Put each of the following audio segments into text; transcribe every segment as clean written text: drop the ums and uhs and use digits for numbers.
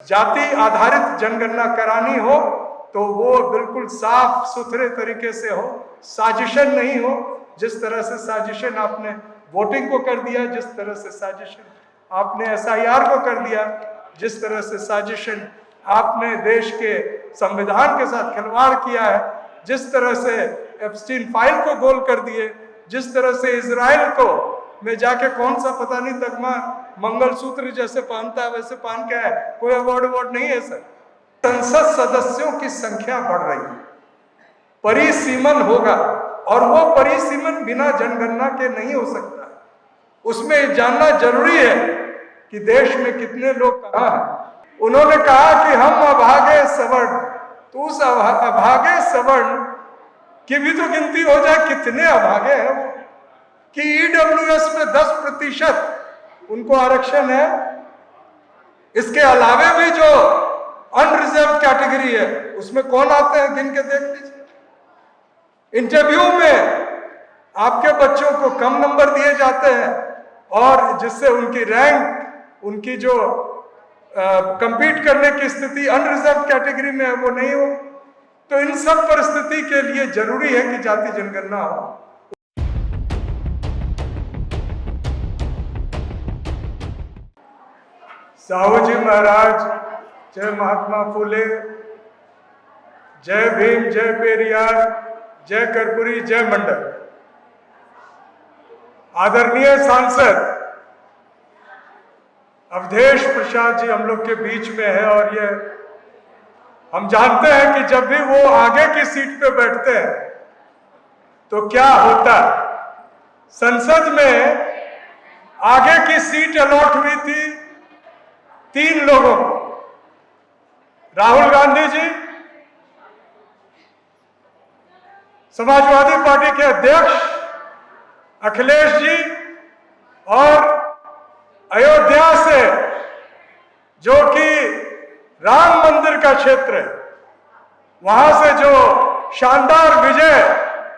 जाति आधारित जनगणना करानी हो तो वो बिल्कुल साफ सुथरे तरीके से हो, साजिशन नहीं हो। जिस तरह से साजिशन आपने वोटिंग को कर दिया, जिस तरह से साजिशन आपने SIR को कर दिया, जिस तरह से साजिशन आपने देश के संविधान के साथ खिलवाड़ किया है, जिस तरह से एप्स्टीन फाइल को गोल कर दिए, जिस तरह से इजराइल को में जाके कौन सा पता नहीं तगमा मंगलसूत्र जैसे पहनता है वैसे पहन के है, कोई अवार्ड नहीं है सर। संसद सदस्यों की संख्या बढ़ रही है, परिसीमन होगा और वो परिसीमन बिना जनगणना के नहीं हो सकता। उसमें जानना जरूरी है कि देश में कितने लोग कहाँ हैं। उन्होंने कहा कि हम अभागे सवर्ण, तो उस अभागे सवर्ण की भी तो गिनती हो जाए, कितने अभागे हैं वो, कि EWS में 10% उनको आरक्षण है। इसके अलावे भी जो अनरिजर्व कैटेगरी है उसमें कौन आते हैं गिन के देख लीजिए। इंटरव्यू में आपके बच्चों को कम नंबर दिए जाते हैं और जिससे उनकी रैंक, उनकी जो कंपीट करने की स्थिति अनरिजर्व कैटेगरी में है वो नहीं हो। तो इन सब परिस्थिति के लिए जरूरी है कि जाति जनगणना हो। साहू जी महाराज, जय महात्मा फुले, जय भीम, जय पेरियार, जय कर्पूरी, जय मंडल। आदरणीय सांसद अवधेश प्रसाद जी हम लोग के बीच में है और ये हम जानते हैं कि जब भी वो आगे की सीट पे बैठते हैं तो क्या होता है। संसद में आगे की सीट अलॉट हुई थी 3 लोगों को, राहुल गांधी जी, समाजवादी पार्टी के अध्यक्ष अखिलेश जी, और अयोध्या से जो कि राम मंदिर का क्षेत्र है, वहां से जो शानदार विजय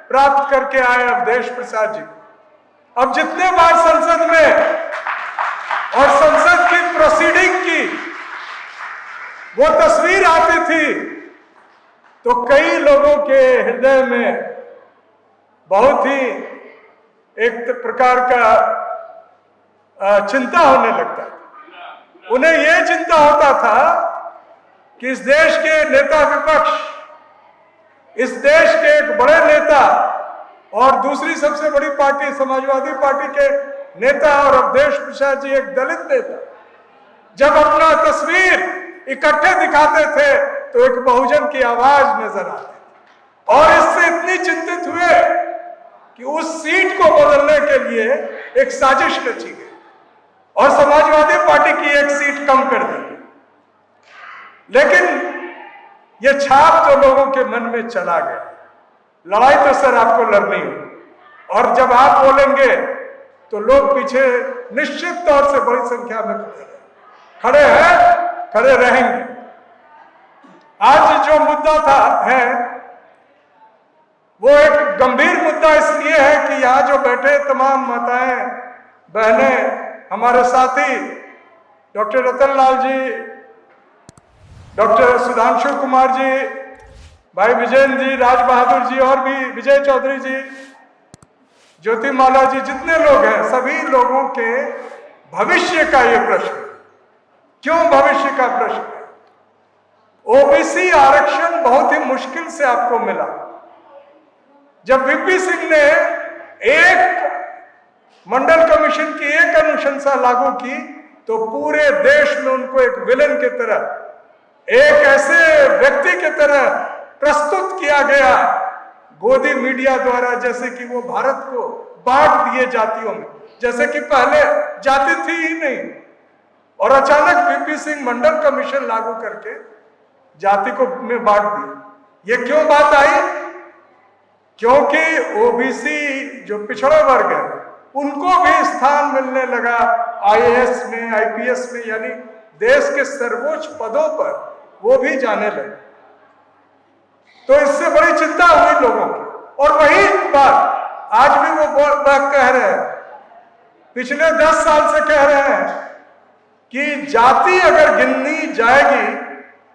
प्राप्त करके आए अवधेश प्रसाद जी। अब जितने बार संसद में और संसद की प्रोसीडिंग की वो तस्वीर आती थी तो कई लोगों के हृदय में बहुत ही एक प्रकार का चिंता होने लगता था। उन्हें यह चिंता होता था कि इस देश के नेता विपक्ष, इस देश के एक बड़े नेता और दूसरी सबसे बड़ी पार्टी समाजवादी पार्टी के नेता और अवधेश प्रसाद जी एक दलित नेता, जब अपना तस्वीर इकट्ठे दिखाते थे तो एक बहुजन की आवाज नजर आती और इससे इतनी चिंतित हुए कि उस सीट को बदलने के लिए एक साजिश रची गई और समाजवादी पार्टी की एक सीट कम कर दी। लेकिन यह छाप तो लोगों के मन में चला गया। लड़ाई तो सर आपको लड़नी हो और जब आप बोलेंगे तो लोग पीछे निश्चित तौर से बड़ी संख्या में खड़े हैं, खड़े रहेंगे। आज जो मुद्दा है वो एक गंभीर मुद्दा इसलिए है कि यहाँ जो बैठे तमाम माताएं बहनें, हमारे साथी डॉक्टर रतन लाल जी, डॉक्टर सुधांशु कुमार जी, भाई विजयन जी, राज बहादुर जी और भी विजय चौधरी जी, ज्योति माला जी, जितने लोग हैं सभी लोगों के भविष्य का ये प्रश्न। क्यों भविष्य का प्रश्न? OBC आरक्षण बहुत ही मुश्किल से आपको मिला। जब VP सिंह ने एक मंडल कमीशन की एक अनुशंसा लागू की तो पूरे देश में उनको एक विलेन की तरह, एक ऐसे व्यक्ति की तरह प्रस्तुत किया गया गोदी मीडिया द्वारा, जैसे कि वो भारत को बांट दिए जातियों में, जैसे कि पहले जाति थी ही नहीं। और अचानक VP सिंह मंडल कमीशन लागू करके जाति को में बांट दिया। ये क्यों बात आई? क्योंकि OBC जो पिछड़ा वर्ग है उनको भी स्थान मिलने लगा IAS में, IPS में, यानी देश के सर्वोच्च पदों पर वो भी जाने लगे। तो इससे बड़ी चिंता हुई लोगों की। और वही बात आज भी वो कह रहे हैं, पिछले 10 साल से कह रहे हैं कि जाति अगर गिननी जाएगी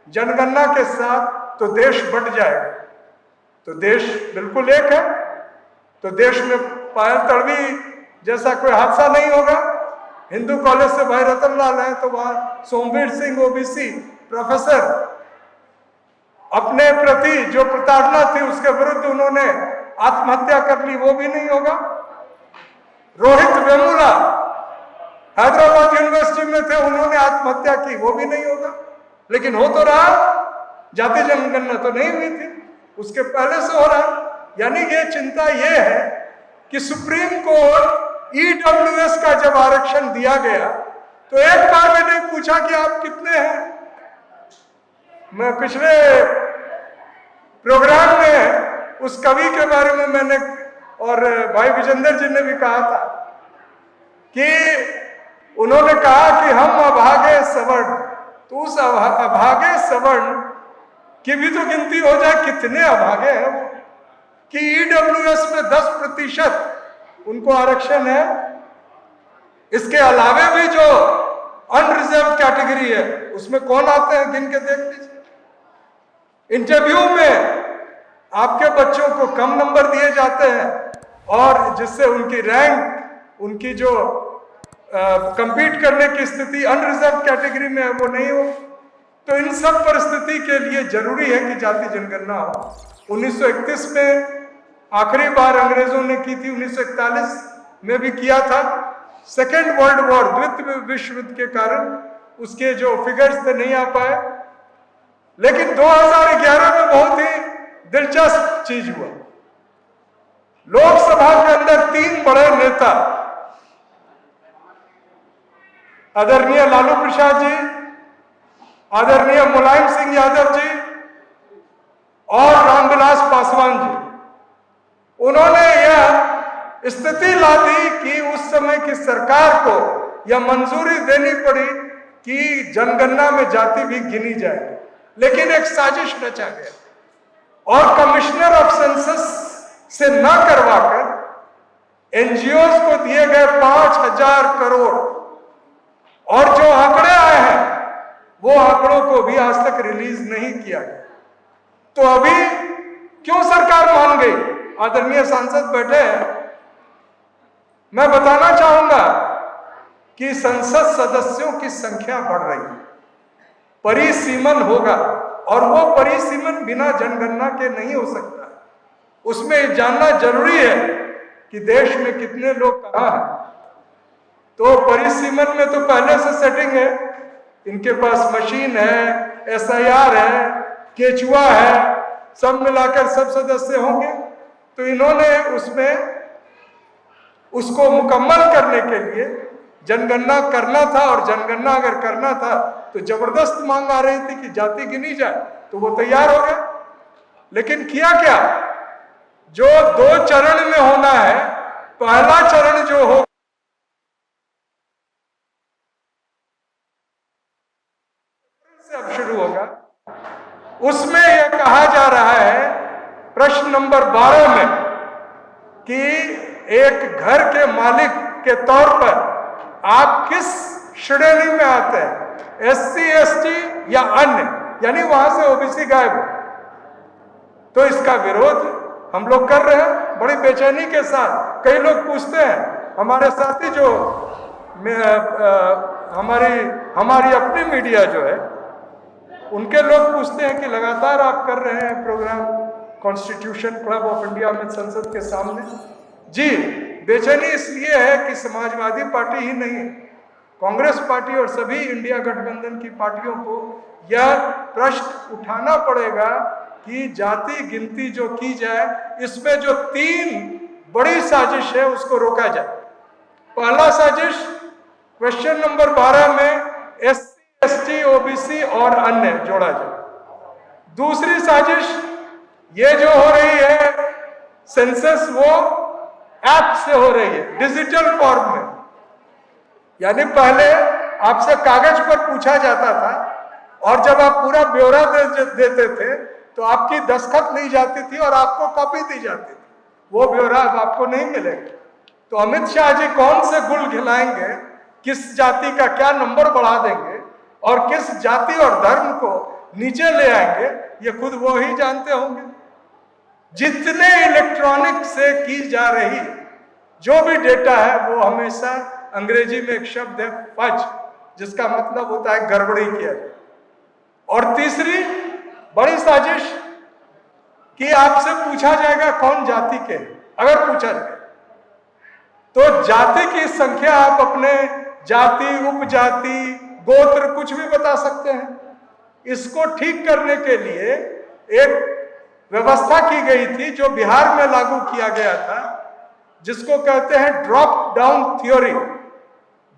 जनगणना के साथ तो देश बंट जाएगा। तो देश बिल्कुल एक है, तो देश में पायल तड़वी जैसा कोई हादसा नहीं होगा। हिंदू कॉलेज से भाई रतन लाल है, तो वहां सोमवीर सिंह ओबीसी प्रोफेसर, अपने प्रति जो प्रताड़ना थी उसके विरुद्ध उन्होंने आत्महत्या कर ली, वो भी नहीं होगा। रोहित वेमुला हैदराबाद यूनिवर्सिटी में थे, उन्होंने आत्महत्या की, वो भी नहीं होगा। लेकिन हो तो रहा, जाति जनगणना तो नहीं हुई थी, उसके पहले से हो रहा। यानी ये चिंता ये है कि सुप्रीम कोर्ट ईडब्ल्यूएस का जब आरक्षण दिया गया तो एक बार भी नहीं पूछा कि आप कितने हैं। मैं पिछले प्रोग्राम में उस कवि के बारे में मैंने और भाई विजेंद्र जी ने भी कहा था कि उन्होंने कहा कि हम अभागे सवर्ण, तो उस अभागे सवर्ण की भी तो गिनती हो जाए, कितने अभागे हैं वो, कि ईडब्ल्यूएस में 10% उनको आरक्षण है। इसके अलावे भी जो अनरिजर्व कैटेगरी है उसमें कौन आते हैं, गिन के देख लीजिए। इंटरव्यू में आपके बच्चों को कम नंबर दिए जाते हैं और जिससे उनकी रैंक, उनकी जो कंपीट करने की स्थिति अनरिजर्व कैटेगरी में है वो नहीं हो। तो इन सब परिस्थिति के लिए जरूरी है कि जाति जनगणना हो। 1931 में आखिरी बार अंग्रेजों ने की थी, 1941 में भी किया था। सेकेंड वर्ल्ड वॉर, द्वितीय विश्व युद्ध के कारण उसके जो फिगर्स थे नहीं आ पाए। लेकिन 2011 में बहुत ही दिलचस्प चीज हुआ। लोकसभा के अंदर 3 बड़े नेता, आदरणीय लालू प्रसाद जी, आदरणीय मुलायम सिंह यादव जी और रामविलास पासवान जी, उन्होंने यह स्थिति ला दी कि उस समय की सरकार को यह मंजूरी देनी पड़ी कि जनगणना में जाति भी गिनी जाए। लेकिन एक साजिश रचा गया और कमिश्नर ऑफ सेंसस से न करवाकर एनजीओज को दिए गए 5,000 करोड़ और जो आंकड़े आए हैं वो आंकड़ों को भी आज तक रिलीज नहीं किया गया। तो अभी क्यों सरकार मान गई? आदरणीय सांसद बैठे हैं, मैं बताना चाहूंगा कि संसद सदस्यों की संख्या बढ़ रही है, परिसीमन होगा और वो परिसीमन बिना जनगणना के नहीं हो सकता। उसमें जानना जरूरी है कि देश में कितने लोग कहाँ हैं। तो परिसीमन में तो पहले से सेटिंग है, इनके पास मशीन है, एसआईआर है, केचुआ है, सब मिलाकर सब सदस्य होंगे। तो इन्होंने उसमें उसको मुकम्मल करने के लिए जनगणना करना था और जनगणना अगर करना था तो जबरदस्त मांग आ रही थी कि जाति गिनी जाए, तो वो तैयार हो गए। लेकिन किया क्या? जो 2 चरण में होना है, पहला चरण जो हो से अब शुरू होगा, उसमें यह कहा जा रहा है प्रश्न नंबर 12 में कि एक घर के मालिक के तौर पर आप किस श्रेणी में आते हैं, एससी, एसटी या अन्य, यानी वहां से ओबीसी गायब। तो इसका विरोध हम लोग कर रहे हैं बड़ी बेचैनी के साथ। कई लोग पूछते हैं, हमारे साथी जो हमारी अपनी मीडिया जो है उनके लोग पूछते हैं कि लगातार आप कर रहे हैं program constitution club of India में संसद के सामने। जी, बेचैनी इसलिए है कि समाजवादी पार्टी ही नहीं, कांग्रेस पार्टी और सभी इंडिया गठबंधन की पार्टियों को यह प्रश्न उठाना पड़ेगा कि जाति गिनती जो की जाए, इसमें जो 3 बड़ी साजिश है उसको रोका जाए। पहला साजिश क्वेश्चन नंबर 12 में एससी, एसटी, ओबीसी और अन्य जोड़ा जाए। दूसरी साजिश ये जो हो रही है सेंसस, वो ऐप से हो रही है, डिजिटल फॉर्म में। यानी पहले आपसे कागज पर पूछा जाता था और जब आप पूरा ब्यौरा देते थे तो आपकी दस्तखत ली जाती थी और आपको कॉपी दी जाती थी। वो ब्यौरा अब आपको नहीं मिलेगा। तो अमित शाह जी कौन से गुल खिलाएंगे किस जाति का क्या नंबर बढ़ा देंगे और किस जाति और धर्म को नीचे ले आएंगे, ये खुद वो ही जानते होंगे। जितने इलेक्ट्रॉनिक से की जा रही जो भी डेटा है वो हमेशा, अंग्रेजी में एक शब्द है फज, जिसका मतलब होता है गड़बड़ी किया जाए। और तीसरी बड़ी साजिश कि आपसे पूछा जाएगा कौन जाति के, अगर पूछा जाए तो जाति की संख्या आप अपने जाति, उपजाति, गोत्र कुछ भी बता सकते हैं। इसको ठीक करने के लिए एक व्यवस्था की गई थी जो बिहार में लागू किया गया था, जिसको कहते हैं drop down theory,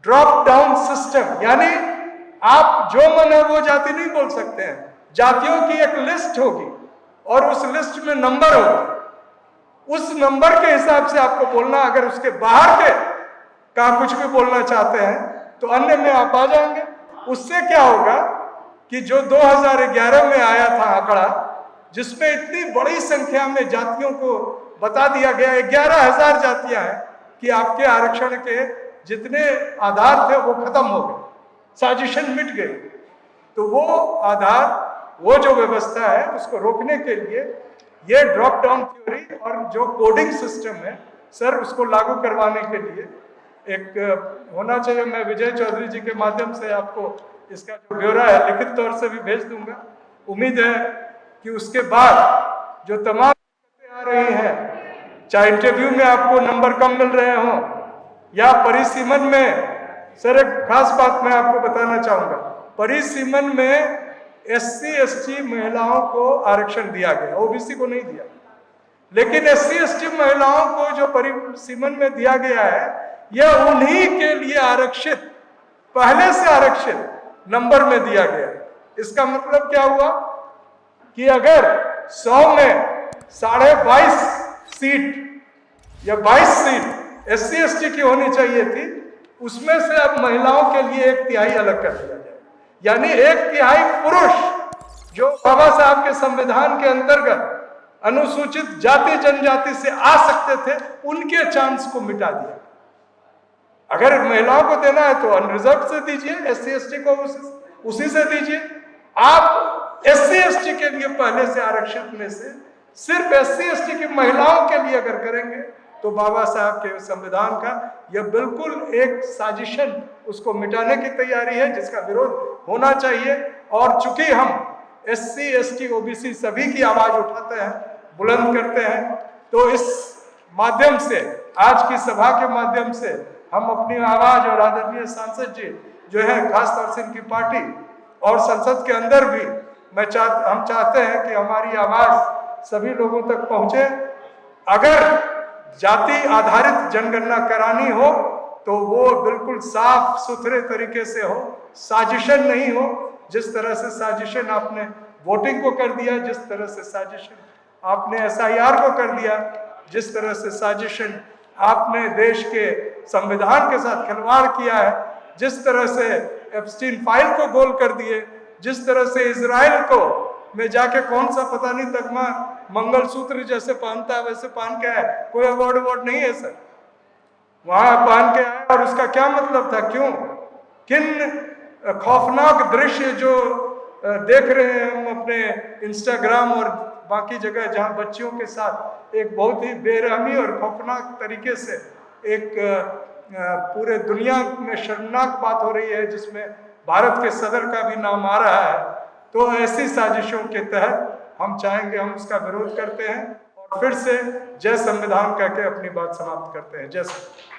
drop down system. यानी आप जो मन है वो जाति नहीं बोल सकते हैं, जातियों की एक लिस्ट होगी और उस लिस्ट में नंबर होगा, उस नंबर के हिसाब से आपको बोलना। अगर उसके बाहर के का कुछ भी बोलना चाहते हैं तो अन्य में आप आ जाएंगे। उससे क्या होगा कि जो 2011 में आया था आंकड़ा, जिसमें इतनी बड़ी संख्या में जातियों को बता दिया गया, 11,000 जातियां हैं, कि आपके आरक्षण के जितने आधार थे वो खत्म हो गए, साजिशन मिट गई। तो वो आधार, वो जो व्यवस्था है, उसको रोकने के लिए ये ड्रॉप डाउन थ्योरी और जो कोडिंग सिस्टम है सर, उसको लागू करवाने के लिए एक होना चाहिए। मैं विजय चौधरी जी के माध्यम से आपको इसका जो ब्यौरा है लिखित तौर से भी भेज दूंगा। उम्मीद है कि उसके बाद जो तमाम दिक्कतें आ रही हैं, चाहे इंटरव्यू में आपको नंबर कम मिल रहे हों या परिसीमन में, सर एक खास बात मैं आपको बताना चाहूंगा, परिसीमन में SC ST महिलाओं को आरक्षण दिया गया, OBC को नहीं दिया। लेकिन SC ST महिलाओं को जो परिसीमन में दिया गया है, यह उन्हीं के लिए आरक्षित, पहले से आरक्षित नंबर में दिया गया। इसका मतलब क्या हुआ कि अगर 100 में 22.5 सीट या 22 सीट SC ST की होनी चाहिए थी, उसमें से अब महिलाओं के लिए 1/3 अलग कर दिया जाए। यानी 1/3 पुरुष जो बाबा साहब के संविधान के अंतर्गत अनुसूचित जाति जनजाति से आ सकते थे, उनके चांस को मिटा दिया। अगर महिलाओं को देना है तो अनरिजर्व से दीजिए, SC ST को उसी से दीजिए। आप SC ST के लिए पहले से आरक्षित में से सिर्फ SC ST की महिलाओं के लिए अगर करेंगे तो बाबा साहब के संविधान का यह बिल्कुल एक साजिशन, उसको मिटाने की तैयारी है, जिसका विरोध होना चाहिए। और चूंकि हम SC ST OBC सभी की आवाज उठाते हैं, बुलंद करते हैं, तो इस माध्यम से, आज की सभा के माध्यम से हम अपनी आवाज, और आदरणीय सांसद जी जो है, खासतौर से इनकी पार्टी और संसद के अंदर भी हम चाहते हैं कि हमारी आवाज सभी लोगों तक पहुंचे। अगर जाति आधारित जनगणना करानी हो तो वो बिल्कुल साफ सुथरे तरीके से हो, साजिशन नहीं हो। जिस तरह से साजिशन आपने वोटिंग को कर दिया, जिस तरह से साजिशन आपने SIR को कर दिया, जिस तरह से साजिशन आपने देश के संविधान के साथ खिलवाड़ किया है, जिस तरह से एप्स्टीन फाइल को गोल कर दिए, जिस तरह से इजराइल को में जाके कौन सा पता नहीं तगमा मंगलसूत्र जैसे पहनता है वैसे पहन के आए, कोई अवार्ड नहीं है सर, वहां पहन के आए। और उसका क्या मतलब था, क्यों, किन खौफनाक दृश्य जो देख रहे हैं हम अपने इंस्टाग्राम और बाकी जगह, जहां बच्चियों के साथ एक बहुत ही बेरहमी और खौफनाक तरीके से एक पूरे दुनिया में शर्मनाक बात हो रही है, जिसमें भारत के सदर का भी नाम आ रहा है। तो ऐसी साजिशों के तहत हम चाहेंगे, हम उसका विरोध करते हैं और फिर से जय संविधान कहकर अपनी बात समाप्त करते हैं। जय संविधान।